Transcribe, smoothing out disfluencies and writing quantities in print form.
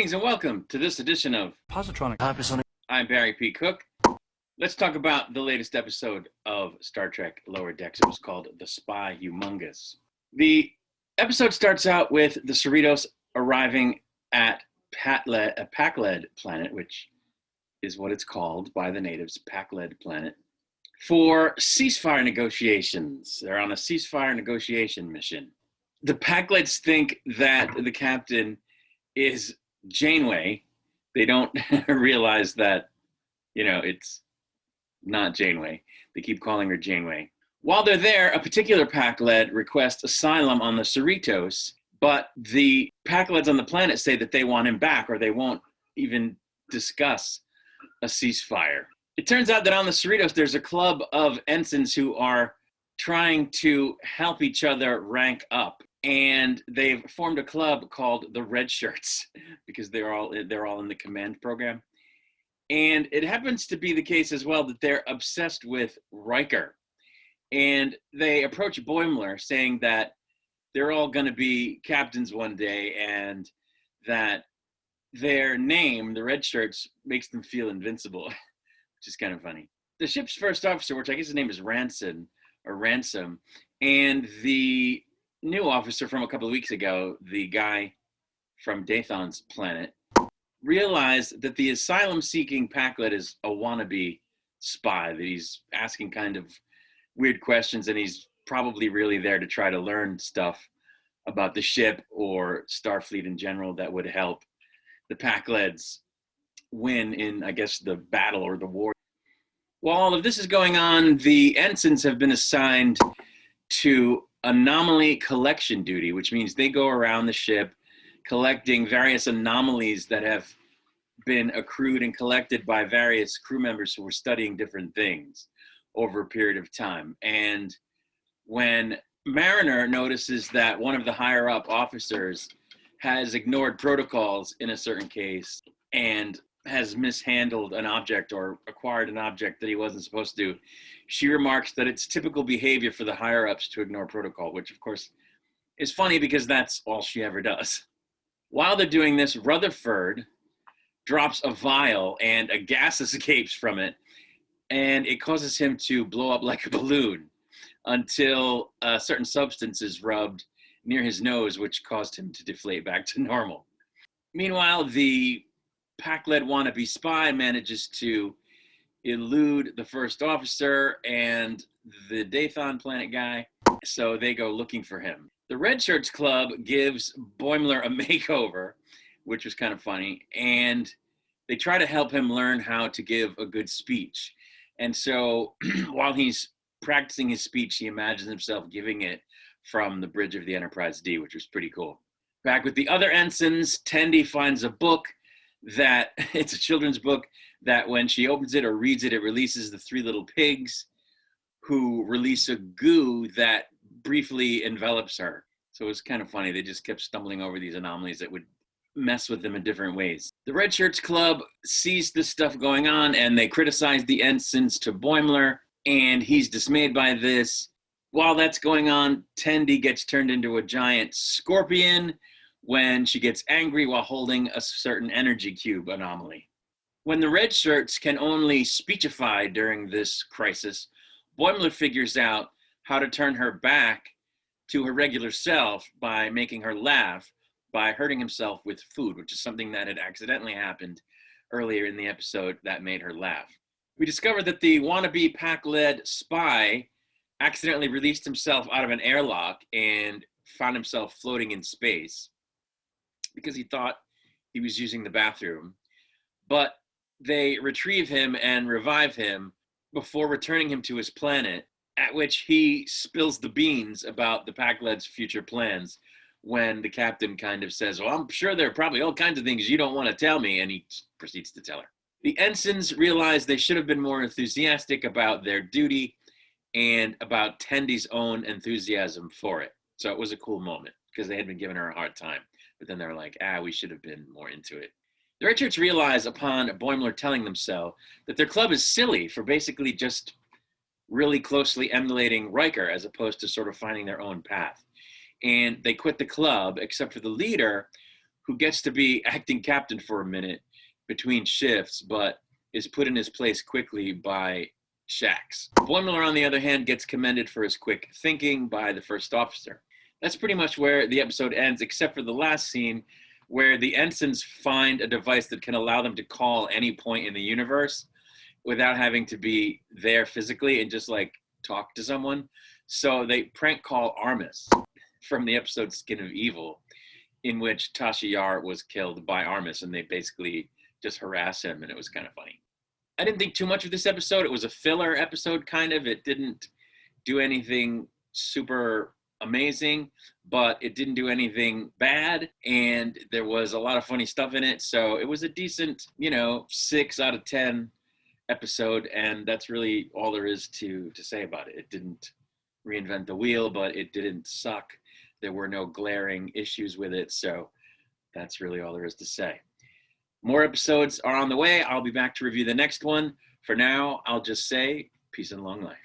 Greetings and welcome to this edition of Positronic. I'm Barry P. Cook. Let's talk about the latest episode of Star Trek Lower Decks. It was called The Spy Humongous. The episode starts out with the Cerritos arriving at Pakled planet, which is what it's called by the natives, Pakled planet, for ceasefire negotiations. They're on a ceasefire negotiation mission. The Pakleds think that the captain is Janeway. They don't realize that, it's not Janeway. They keep calling her Janeway. While they're there, a particular Pakled requests asylum on the Cerritos, but the Pakleds on the planet say that they want him back or they won't even discuss a ceasefire. It turns out that on the Cerritos, there's a club of ensigns who are trying to help each other rank up. And they've formed a club called the Red Shirts because they're all in the command program. And it happens to be the case as well that they're obsessed with Riker. And they approach Boimler saying that they're all going to be captains one day and that their name, the Red Shirts, makes them feel invincible, which is kind of funny. The ship's first officer, which I guess his name is Ransom, and the new officer from a couple of weeks ago, the guy from Dathon's planet, realized that the asylum-seeking Pakled is a wannabe spy, that he's asking kind of weird questions, and he's probably really there to try to learn stuff about the ship or Starfleet in general that would help the Pakleds win in, I guess, the battle or the war. While all of this is going on, the ensigns have been assigned to anomaly collection duty, which means they go around the ship collecting various anomalies that have been accrued and collected by various crew members who were studying different things over a period of time. And when Mariner notices that one of the higher up officers has ignored protocols in a certain case and has mishandled an object or acquired an object that he wasn't supposed to, she remarks that it's typical behavior for the higher-ups to ignore protocol, which of course is funny because that's all she ever does. While they're doing this, Rutherford drops a vial and a gas escapes from it, and it causes him to blow up like a balloon until a certain substance is rubbed near his nose, which caused him to deflate back to normal. Meanwhile, the Pakled wannabe spy manages to elude the first officer and the Dathon planet guy, so they go looking for him. The Red Shirts Club gives Boimler a makeover, which was kind of funny, and they try to help him learn how to give a good speech. And so while he's practicing his speech, he imagines himself giving it from the bridge of the Enterprise D, which was pretty cool. Back with the other ensigns, Tendi finds a book that it's a children's book that when she opens it or reads it, it releases the three little pigs who release a goo that briefly envelops her. So it was kind of funny. They just kept stumbling over these anomalies that would mess with them in different ways. The Red Shirts Club sees this stuff going on and they criticize the ensigns to Boimler, and he's dismayed by this. While that's going on, Tendi gets turned into a giant scorpion when she gets angry while holding a certain energy cube anomaly. When the Red Shirts can only speechify during this crisis, Boimler figures out how to turn her back to her regular self by making her laugh by hurting himself with food, which is something that had accidentally happened earlier in the episode that made her laugh. We discovered that the wannabe Pakled spy accidentally released himself out of an airlock and found himself floating in space because he thought he was using the bathroom. But they retrieve him and revive him before returning him to his planet, at which he spills the beans about the Pakled's future plans when the captain kind of says, well, I'm sure there are probably all kinds of things you don't want to tell me, and he proceeds to tell her. The ensigns realize they should have been more enthusiastic about their duty and about Tendi's own enthusiasm for it. So it was a cool moment because they had been giving her a hard time. But then they're like, we should have been more into it. The Red Shirts realize upon Boimler telling them so that their club is silly for basically just really closely emulating Riker as opposed to sort of finding their own path. And they quit the club except for the leader, who gets to be acting captain for a minute between shifts, but is put in his place quickly by Shax. Boimler, on the other hand, gets commended for his quick thinking by the first officer. That's pretty much where the episode ends, except for the last scene where the ensigns find a device that can allow them to call any point in the universe without having to be there physically and just like talk to someone. So they prank call Armus from the episode Skin of Evil, in which Tasha Yar was killed by Armus, and they basically just harass him, and it was kind of funny. I didn't think too much of this episode. It was a filler episode, kind of. It didn't do anything super amazing, but it didn't do anything bad, and there was a lot of funny stuff in it, so it was a decent, 6 out of 10 episode, and that's really all there is to say about it. It didn't reinvent the wheel, but it didn't suck. There were no glaring issues with it, so that's really all there is to say. More episodes are on the way. I'll be back to review the next one. For now, I'll just say peace and long life.